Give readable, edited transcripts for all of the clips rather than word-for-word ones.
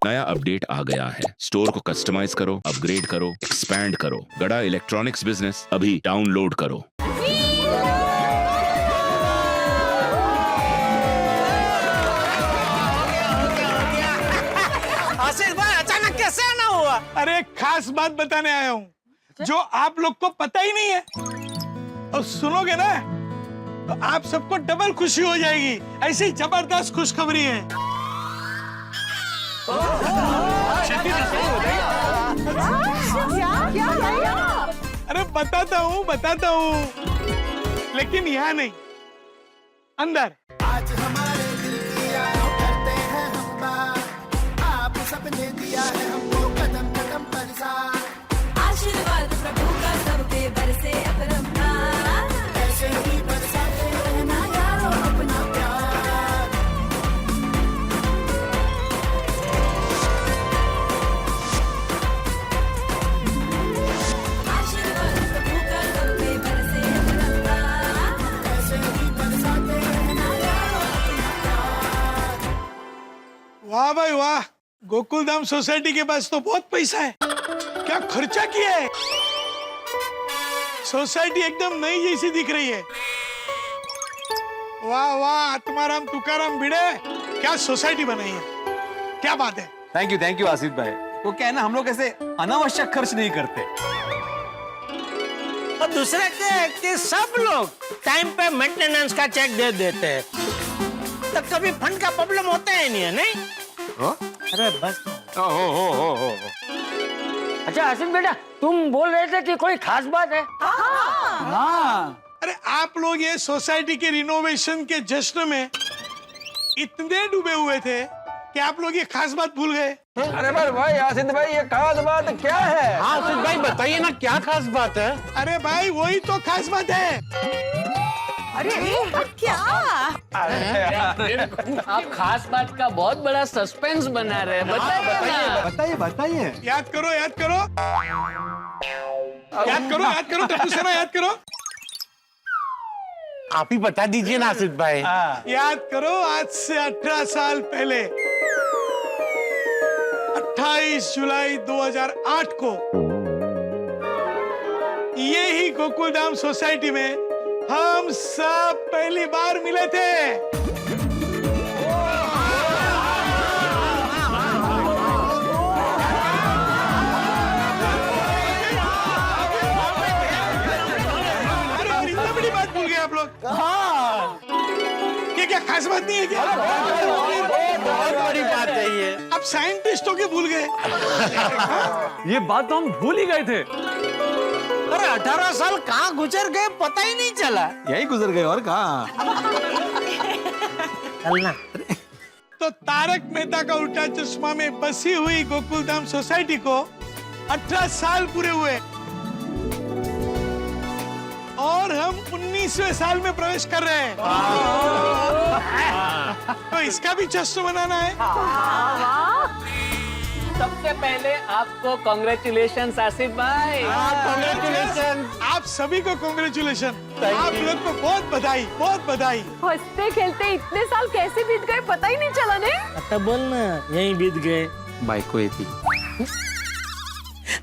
नया अपडेट आ गया है। स्टोर को कस्टमाइज करो, अपग्रेड करो, एक्सपैंड करो। गड़ा इलेक्ट्रॉनिक्स बिजनेस अभी डाउनलोड करो। आशीष भाई अचानक कैसे आना हुआ? अरे खास बात बताने आया हूँ जो आप लोग को पता ही नहीं है, और सुनोगे ना तो आप सबको डबल खुशी हो जाएगी। ऐसी जबरदस्त खुशखबरी है। अरे बताता हूँ लेकिन यहाँ नहीं, अंदर। आज हमारे दिल किया करते हैं हम बात, आप सबने दिया है हमको कदम कदम पर साथ। आशीर्वाद प्रभु का सब पे बरसे अपरंपार, ऐसे ही बरसाते रहना यारो अपना प्यार। आशीर्वाद प्रभु का सब पे बरसे अपरंपार, ऐसे ही बरसाते रहना यारो अपना प्यार। वाह भाई वाह, गोकुलधाम सोसाइटी के पास तो बहुत पैसा है। क्या खर्चा किया है। सोसाइटी एकदम नई जैसी दिख रही है। वाह वाह, आत्माराम तुकाराम भिड़े, क्या सोसाइटी बनाई है। क्या बात है। थैंक यू आसिफ भाई। वो क्या है ना, हम लोग ऐसे अनावश्यक खर्च नहीं करते। और दूसरा क्या है कि सब लोग टाइम पे मेंटेनेंस का चेक दे देते हैं, तो कभी फंड का प्रॉब्लम होता है नहीं है, नहीं? अरे बस। हो। अच्छा आसिफ बेटा, तुम बोल रहे थे कि कोई खास बात है? हाँ। अरे आप लोग ये सोसाइटी के रिनोवेशन के जश्न में इतने डूबे हुए थे कि आप लोग ये खास बात भूल गए। अरे भाई आसिफ भाई, ये खास बात क्या है? हाँ आशीष भाई बताइए ना, क्या खास बात है? अरे भाई वही तो खास बात है। अरे क्या? आप खास बात का बहुत बड़ा सस्पेंस बना रहे हैं, बताइए ना। बताइए। याद करो टप्पू सेना, याद करो। आप ही बता दीजिए ना आशीष भाई। याद करो, आज से 18 साल पहले 28 जुलाई 2008 को यही गोकुलधाम सोसाइटी में हम सब पहली बार मिले थे। अरे और इतना बड़ी बात भूल गए आप लोग। हाँ, ये क्या खास बात नहीं है क्या? बहुत बड़ी बात है ये। आप साइंटिस्टों के भूल गए। ये बात तो हम भूल ही गए थे। अरे 18 साल कहाँ गुजर गए पता ही नहीं चला। यही गुजर गए और कहाँ। चलना। तो तारक मेहता का उल्टा चश्मा में बसी हुई गोकुलधाम सोसाइटी को 18 साल पूरे हुए और हम 19वें साल में प्रवेश कर रहे हैं। तो इसका भी जश्न मनाना है। सबसे पहले आपको कॉन्ग्रेचुलेशन आसिफ भाई। Congratulations। आप सभी को कॉन्ग्रेचुलेशन। आप लोग को बहुत बधाई, बहुत बधाई। हंसते खेलते इतने साल कैसे बीत गए पता ही नहीं चला, नहीं? तो बोल ना, यहीं बीत गए। बाइक को थी।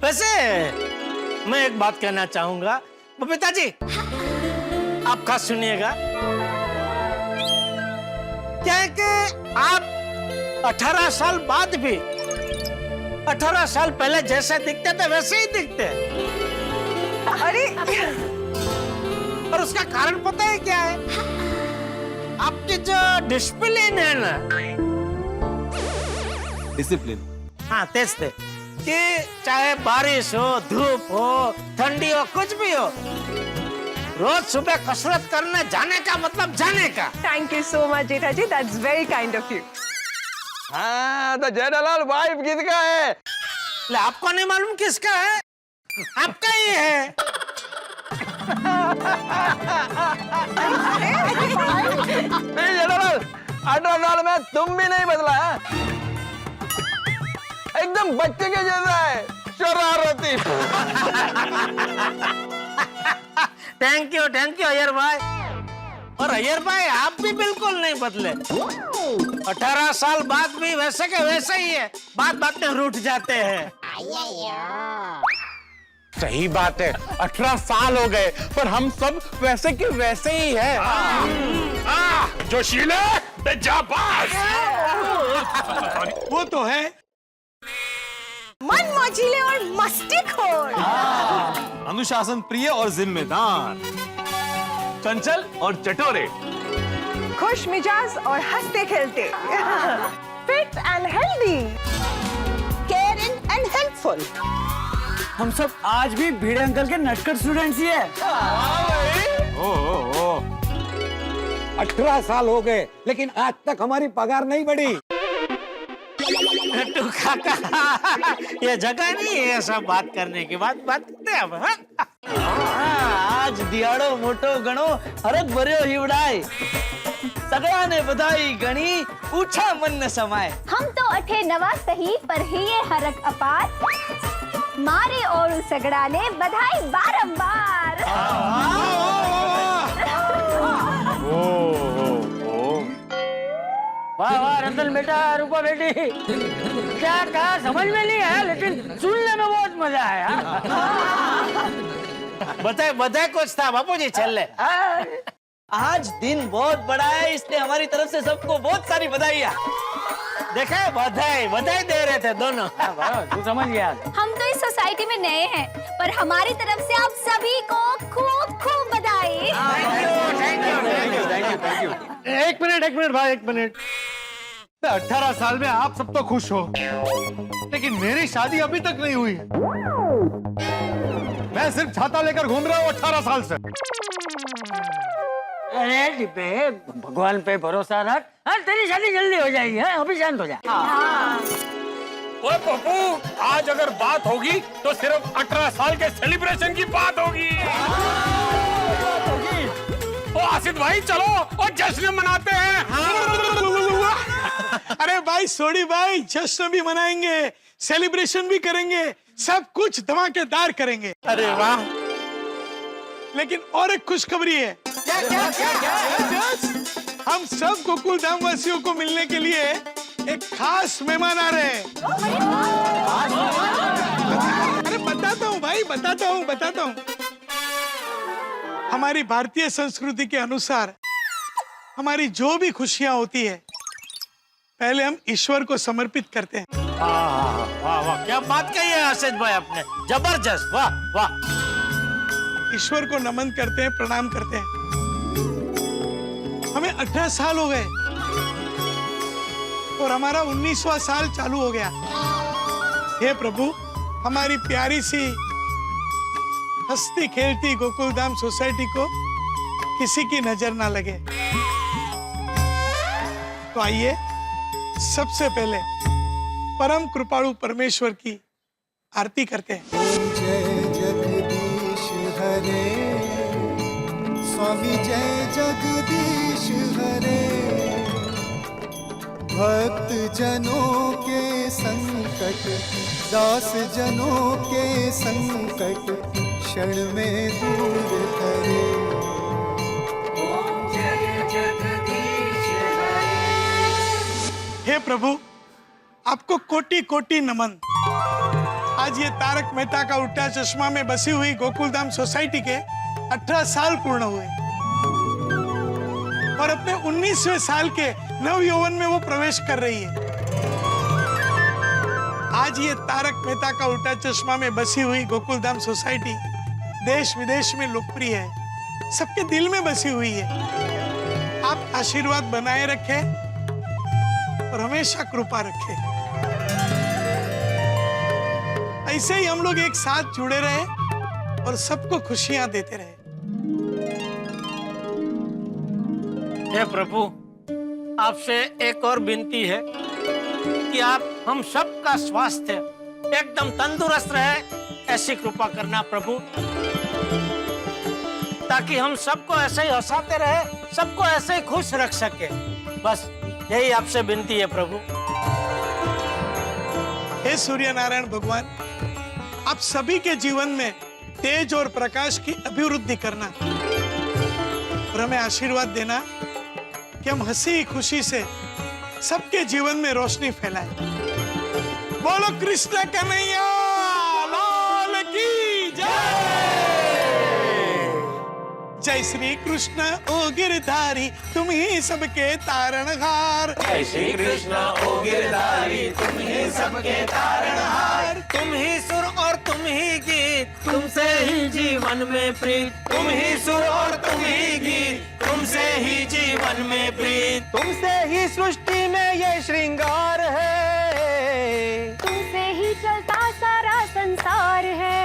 वैसे मैं एक बात कहना चाहूंगा बबीता जी, आप खास सुनिएगा। क्या है कि आप 18 साल बाद भी 18 साल पहले जैसे दिखते थे वैसे ही दिखते हैं। अरे और उसका कारण पता है क्या है? आपकी जो डिसिप्लिन है ना, डिसिप्लिन। हाँ तेज थे कि चाहे बारिश हो, धूप हो, ठंडी हो, कुछ भी हो, रोज सुबह कसरत करने जाने का मतलब जाने का। Thank you so much Jetha ji, that's very kind of you. हाँ, तो जेठालाल वाइफ किसका है? ले आपको नहीं मालूम किसका है? आपका ही है। नहीं जेठालाल, 18 साल में तुम भी नहीं बदला है। एकदम बच्चे के जैसा है, शरारती। थैंक यू अय्यर भाई। और अय्यर भाई आप भी बिल्कुल नहीं बदले। 18 साल बाद भी वैसे के वैसे ही है, बात बात में रूठ जाते हैं। सही बात है, 18 साल हो गए पर हम सब वैसे के वैसे ही हैं। जोशीले जाबाज। वो तो है। मन मौजीले और मस्तीखोर, अनुशासन प्रिय और जिम्मेदार, चंचल और चटोरे, खुश मिजाज और हंसते खेलते, fit and healthy, caring and helpful. हम सब आज भी भिड़े अंकल के नटखट स्टूडेंट्स ही है। 18 साल हो गए लेकिन आज तक हमारी पगार नहीं बढ़ी। नट्टू काका, ये जगह नहीं है सब बात करने की। बात करते हैं अब। आज दिहाड़ो मोटो गणो हरक भर्यो हिवड़ाय, सगड़ा ने बधाई गणी पूछा मन न समाए। हम तो अठे नवा सही पर ही ये हरक अपार, मारे और सगड़ा ने बधाई बारंबार। वाह वाह रतन बेटा, रूपा बेटी, क्या कहा समझ में नहीं आया लेकिन सुनने में बहुत मजा आया। बताए कुछ था बापूजी चल। आज दिन बहुत बड़ा है इसलिए हमारी तरफ से सबको बहुत सारी बधाइयाँ। देखा बधाई दे रहे थे दोनों। तू समझ गया। हम तो इस सोसाइटी में नए हैं पर हमारी तरफ से आप सभी को खूब खूब बधाई। एक मिनट भाई, एक मिनट। 18 साल में आप सब तो खुश हो लेकिन मेरी शादी अभी तक नहीं हुई। मैं सिर्फ छाता लेकर घूम रहा हूँ 18 साल से। अरे डिब्बे, भगवान पे भरोसा रख। हाँ, तेरी शादी जल्दी हो जाएगी। हाँ, अभी शांत हो जा। ओए पप्पू, आज अगर बात होगी तो सिर्फ 18 साल के सेलिब्रेशन की बात होगी। ओ आसिफ भाई चलो और जश्न मनाते हैं। अरे भाई सोडी भाई, जश्न भी मनाएंगे, सेलिब्रेशन भी करेंगे, सब कुछ धमाकेदार करेंगे। अरे वाह। लेकिन और एक खुशखबरी है। हम सब गोकुल धाम वासियों को मिलने के लिए एक खास मेहमान आ रहे हैं। अरे बताता हूँ भाई, बताता हूँ। हमारी भारतीय संस्कृति के अनुसार हमारी जो भी खुशियां होती है पहले हम ईश्वर को समर्पित करते हैं। वाह, क्या बात कही है आसिफ भाई आपने, जबरदस्त। वाह। ईश्वर को नमन करते हैं, प्रणाम करते हैं। हमें 18 साल हो गए और हमारा 19वां साल चालू हो गया। हे प्रभु, हमारी प्यारी सी हंसती खेलती गोकुलधाम सोसाइटी को किसी की नजर ना लगे। तो आइए सबसे पहले परम कृपाळु परमेश्वर की आरती करते हैं। जय जगदीश हरे, स्वामी जय जगदीश हरे। भक्त जनों के संकट, दास जनों के संकट क्षण में दूर करे। हे प्रभु, आपको कोटि कोटि नमन। आज ये तारक मेहता का उल्टा चश्मा में बसी हुई गोकुलधाम सोसाइटी के 18 साल पूर्ण हुए और अपने 19वें साल के नव यौवन में वो प्रवेश कर रही है। आज ये तारक मेहता का उल्टा चश्मा में बसी हुई गोकुलधाम सोसाइटी देश विदेश में लोकप्रिय है, सबके दिल में बसी हुई है। आप आशीर्वाद बनाए रखें और हमेशा कृपा रखें। ऐसे ही हम लोग एक साथ जुड़े रहे और सबको खुशियां देते रहे। हे प्रभु, आपसे एक और विनती है कि आप हम सबका स्वास्थ्य एकदम तंदुरुस्त रहे, ऐसी कृपा करना प्रभु, ताकि हम सबको ऐसे ही हंसाते रहे, सबको ऐसे ही खुश रख सके। बस यही आपसे विनती है प्रभु। हे सूर्य नारायण भगवान, आप सभी के जीवन में तेज और प्रकाश की अभिवृद्धि करना और हमें आशीर्वाद देना कि हम हंसी खुशी से सबके जीवन में रोशनी फैलाएं। बोलो कृष्ण कन्हैया लाल की जय। जय श्री कृष्ण ओ गिरधारी तुम ही सबके तारणहार। जय श्री कृष्ण ओ गिरधारी तुम ही सबके तारणहार। तुम ही सुर और तुम ही गीत तुमसे ही जीवन में प्रीत। तुम ही सुर और तुम ही गीत तुमसे ही जीवन में प्रीत। तुमसे ही सृष्टि में ये श्रृंगार है, तुमसे ही चलता सारा संसार है।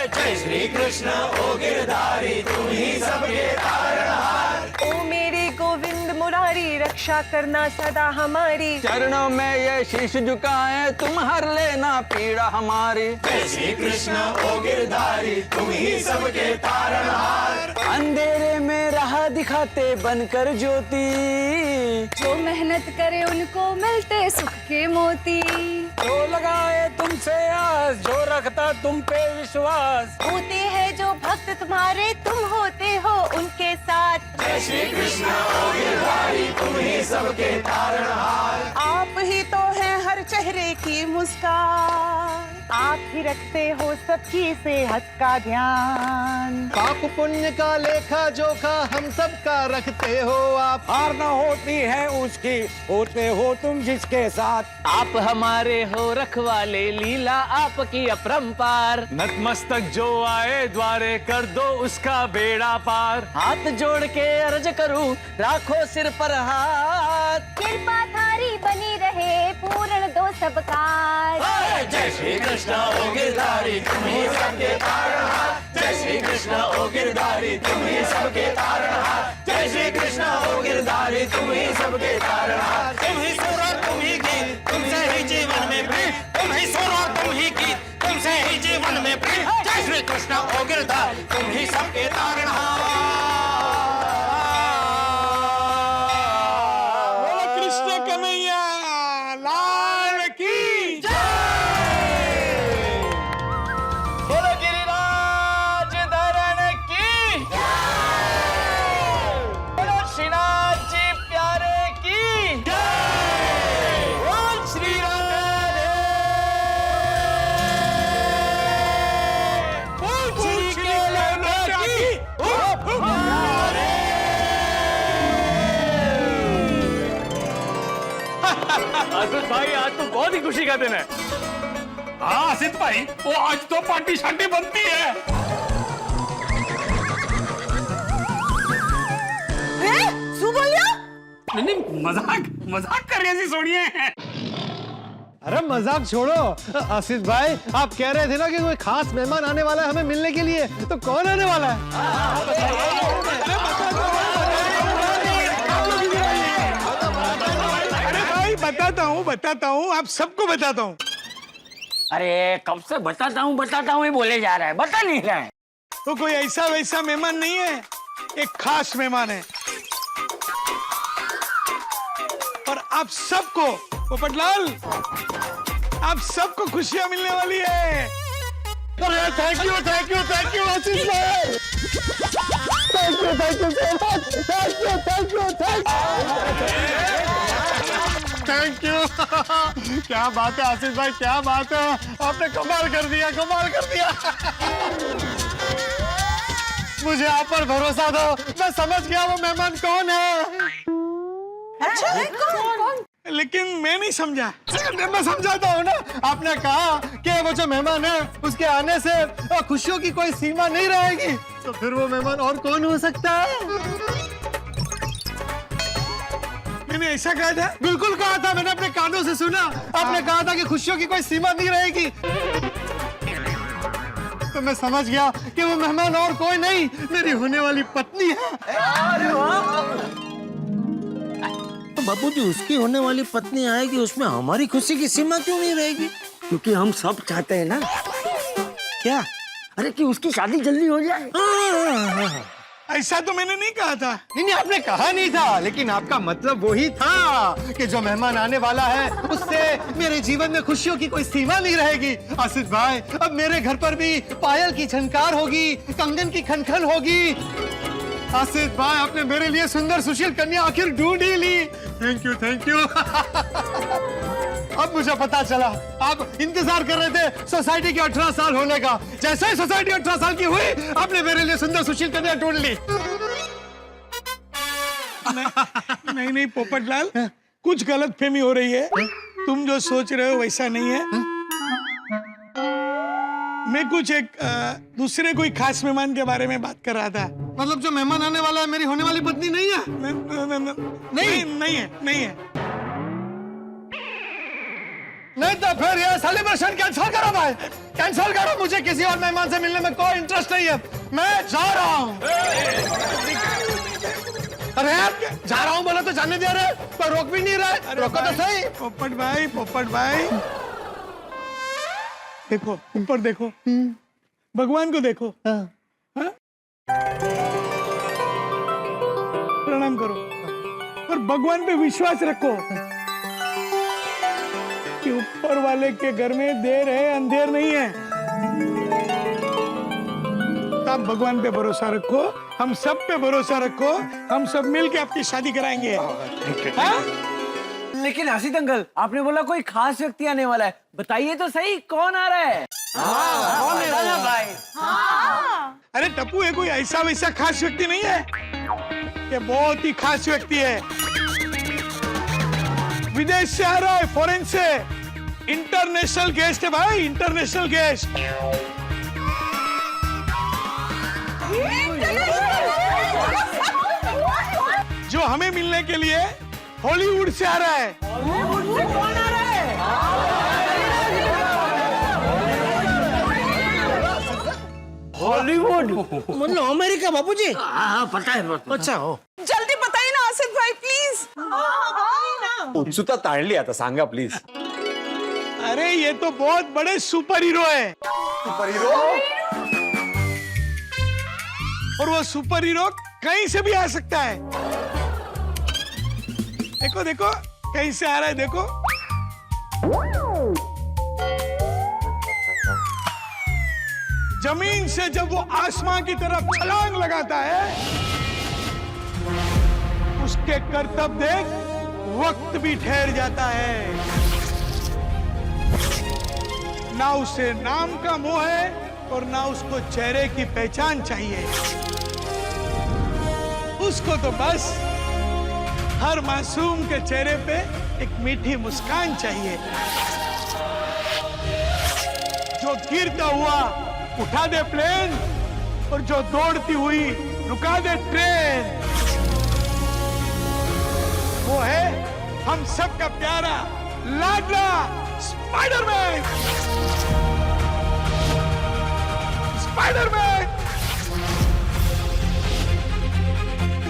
जय श्री कृष्ण ओ गिरधारी तुम ही सबके तारणहार। ओ मेरे गोविंद मुरारी रक्षा करना सदा हमारी। चरणों में ये शीश झुकाए तुम हर लेना पीड़ा हमारी। जय श्री कृष्ण ओ गिरधारी तुम ही सबके तारणहार। अंधेरे में राह दिखाते बनकर ज्योति, जो मेहनत करे उनको मिलते सुख के मोती। जो लगाए तुमसे आस, जो रखता तुम पे विश्वास, होते हैं जो भक्त तुम्हारे तुम होते हो उनके साथ। जय श्री कृष्ण ओ गिरधारी तुम ही सबके तारणहार। आप ही तो हैं हर चेहरे की मुस्कान। आप ही रखते हो सबकी सेहत का ध्यान। पाप पुण्य का लेखा जोखा हम सबका रखते हो आप। हार न होती है उसकी, होते हो तुम जिसके साथ। आप हमारे हो रखवाले, लीला आपकी अपरंपार। नतमस्तक जो आए द्वारे कर दो उसका बेड़ा पार। हाथ जोड़ के अर्ज करूं राखो सिर पर हाथ। कृपा थारी बनी रहे पूर्ण दो सबकार। जय श्री कृष्ण ओ गिरधारी तुम ही सबके तारणहार। जय श्री कृष्ण ओ गिरधारी तुम ही सबके तारणहार। जय श्री कृष्ण ओ गिरधारी तुम ही सबके तारणहार। तुम ही सुर और तुम ही गीत तुमसे ही जीवन में प्रीत। तुम ही सुर और तुम ही गीत तुमसे ही जीवन में प्रीत। जय श्री कृष्ण ओ गिरधारी तुम ही सबके तारणहार। बोलो कृष्ण कन्हैया लाल की बोलो गिरिराज धरण की, बोलो श्रीनाथ जी प्यारे की, बोल श्री राधे। पूछ के लेना की। आसिफ भाई आज तो बहुत ही खुशी का दिन है। हाँ आसिफ भाई, वो आज तो पार्टी शांति बनती है। नहीं मजाक मजाक कर रही सोनिए। अरे मजाक छोड़ो आसिफ भाई, आप कह रहे थे ना कि कोई खास मेहमान आने वाला है हमें मिलने के लिए, तो कौन आने वाला है? अरे भाई बताता हूँ आप सबको बताता हूँ। अरे कब से बताता हूँ ही बोले जा रहा है, बता नहीं रहा है। तो कोई ऐसा वैसा मेहमान नहीं है, एक खास मेहमान है। और आप सबको पोपटलाल, आप सबको खुशियां मिलने वाली है। अरे थैंक यू आशीष भाई, थैंक यू थैंक यू। क्या बात है आशीष भाई, क्या बात है, आपने कमाल कर दिया। मुझे आप पर भरोसा दो, मैं समझ गया वो मेहमान कौन है। अच्छा कौन? लेकिन मैं नहीं समझा। मैं समझाता हूँ ना, आपने कहा कि वो जो मेहमान है उसके आने से खुशियों की कोई सीमा नहीं रहेगी, तो फिर वो मेहमान और कौन हो सकता है? मैंने ऐसा कहा था? बिल्कुल कहा था, मैंने अपने कानों से सुना। आपने कहा था कि खुशियों की कोई सीमा नहीं रहेगी, तो मैं समझ गया कि वो मेहमान और कोई नहीं, मेरी होने वाली पत्नी है। तो बाबू जी उसकी होने वाली पत्नी आएगी, उसमें हमारी खुशी की सीमा क्यों नहीं रहेगी? क्योंकि हम सब चाहते हैं ना क्या, अरे कि उसकी शादी जल्दी हो जाए। ऐसा तो मैंने नहीं कहा था। नहीं आपने कहा नहीं था, लेकिन आपका मतलब वही था कि जो मेहमान आने वाला है उससे मेरे जीवन में खुशियों की कोई सीमा नहीं रहेगी। आसिफ भाई, अब मेरे घर पर भी पायल की झनकार होगी, कंगन की खनखन होगी, आसिफ भाई, आपने मेरे लिए सुंदर सुशील कन्या आखिर ढूंढ ही ली। Thank you, thank you. अब मुझे पता चला, आप इंतजार कर रहे थे सोसाइटी के 18 साल होने का। जैसे ही सोसाइटी 18 साल की हुई, आपने मेरे लिए सुंदर सुशील कन्या ढूंढ ली। नहीं नहीं पोपटलाल, कुछ गलतफहमी हो रही है। तुम जो सोच रहे हो वैसा नहीं है। मैं कुछ एक दूसरे कोई खास मेहमान के बारे में बात कर रहा था। मतलब जो मेहमान आने वाला है मेरी होने वाली पत्नी नहीं है? नहीं है, नहीं है। नहीं तो फिर ये सेलिब्रेशन कैंसिल करो भाई, कैंसिल करो। मुझे किसी और मेहमान से मिलने में कोई इंटरेस्ट नहीं है। मैं जा रहा हूँ। अरे जा रहा हूँ बोला तो जाने दे रहे, पर रोक भी नहीं रहे। रोको तो सही। पोपट भाई देखो, ऊपर देखो, भगवान को देखो। हाँ? प्रणाम करो और भगवान पे विश्वास रखो कि ऊपर वाले के घर में देर है, अंधेर नहीं है। तो आप भगवान पे भरोसा रखो, हम सब पे भरोसा रखो। हम सब मिलके आपकी शादी कराएंगे। हाँ? लेकिन आसिफ अंकल, आपने बोला कोई खास व्यक्ति आने वाला है, बताइए तो सही कौन आ रहा है? कौन है वो? भाई अरे टप्पू, ये कोई ऐसा वैसा खास व्यक्ति नहीं है, ये बहुत ही खास व्यक्ति है। विदेश से आ रहा है, फॉरेन से। इंटरनेशनल गेस्ट है भाई, इंटरनेशनल गेस्ट। जो हमें मिलने के लिए हॉलीवुड से आ रहा है। हॉलीवुड से कौन आ रहा है? हॉलीवुड मतलब अमेरिका बाबूजी? हाँ पता है। अच्छा हो, जल्दी बताइए ना आसिफ भाई प्लीज। उत्सुकता ताणली आता, सांगा प्लीज। अरे ये तो बहुत बड़े सुपर हीरो है। Super hero? और वो सुपर हीरो कहीं से भी आ सकता है। देखो देखो कहीं से आ रहा है, देखो। जमीन से जब वो आसमां की तरफ छलांग लगाता है, उसके करतब देख वक्त भी ठहर जाता है। ना उसे नाम का मोह है और ना उसको चेहरे की पहचान चाहिए। उसको तो बस हर मासूम के चेहरे पे एक मीठी मुस्कान चाहिए। जो गिरता हुआ उठा दे प्लेन और जो दौड़ती हुई रुका दे ट्रेन। वो है हम सबका प्यारा लाडला स्पाइडरमैन। Spiderman,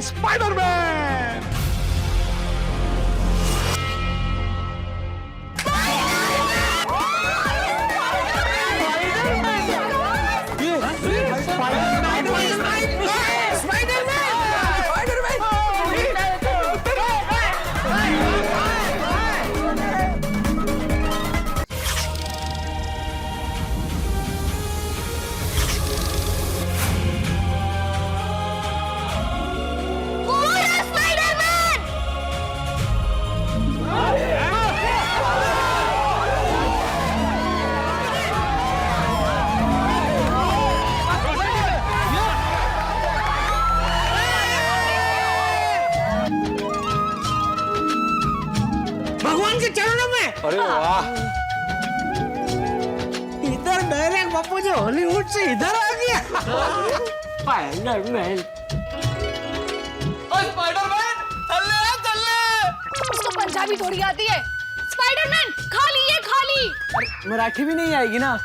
Spiderman. भगवान के चरणों में। अरे वाह, इधर डायरेक्ट बापू जी हॉलीवुड से इधर आ गया। स्पाइडरमैन, उसको पंजाबी थोड़ी आती है। स्पाइडरमैन खाली है, खाली। मराठी भी नहीं आएगी ना?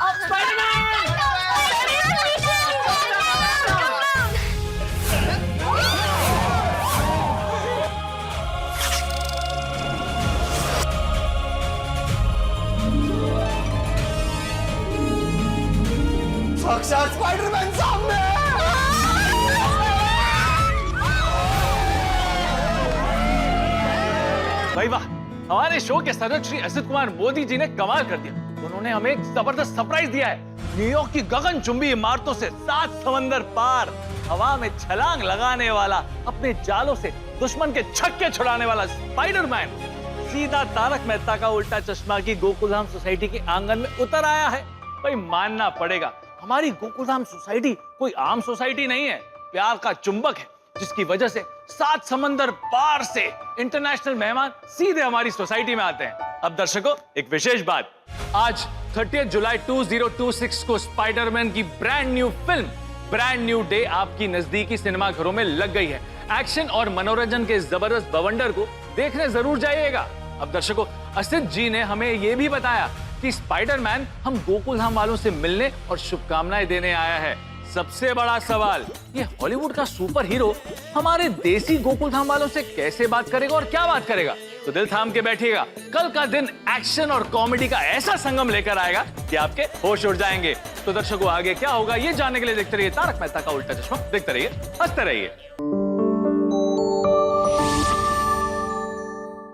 साक्षात स्पाइडरमैन सामने। भाई वाह, हमारे शो के सदस्य श्री असित कुमार मोदी जी ने कमाल कर दिया। उन्होंने हमें एक जबरदस्त सरप्राइज दिया है। न्यूयॉर्क की गगनचुंबी इमारतों से 7 समंदर पार हवा में छलांग लगाने वाला, अपने जालों से दुश्मन के छक्के छुड़ाने वाला स्पाइडरमैन सीधा तारक मेहता का उल्टा चश्मा की गोकुलधाम सोसाइटी के आंगन में उतर आया है। भाई मानना पड़ेगा, हमारी गोकुलधाम सोसाइटी कोई आम सोसाइटी नहीं है, प्यार का चुंबक है, जिसकी वजह से 7 समंदर पार से इंटरनेशनल मेहमान सीधे हमारी सोसाइटी में आते हैं। अब दर्शकों, एक विशेष बात, आज 30 जुलाई 2026 को स्पाइडरमैन की brand new film brand new day आपकी नजदीकी सिनेमा घरों में लग गई है। एक्शन और मनोरंजन के जबरदस्त बवंडर को देखने जरूर जाइएगा। अब दर्शकों, असित जी ने हमें यह भी बताया कि स्पाइडरमैन हम गोकुलधाम वालों से मिलने और शुभकामनाएं देने आया है। सबसे बड़ा सवाल, ये हॉलीवुड का सुपर हीरो हमारे देसी गोकुलधाम वालों से कैसे बात करेगा और क्या बात करेगा? तो दिल थाम के बैठिएगा, कल का दिन एक्शन और कॉमेडी का ऐसा संगम लेकर आएगा कि आपके होश उड़ जाएंगे। तो दर्शकों, आगे क्या होगा ये जानने के लिए देखते रहिए तारक मेहता का उल्टा चश्मा, देखते रहिए, हंसते रहिए।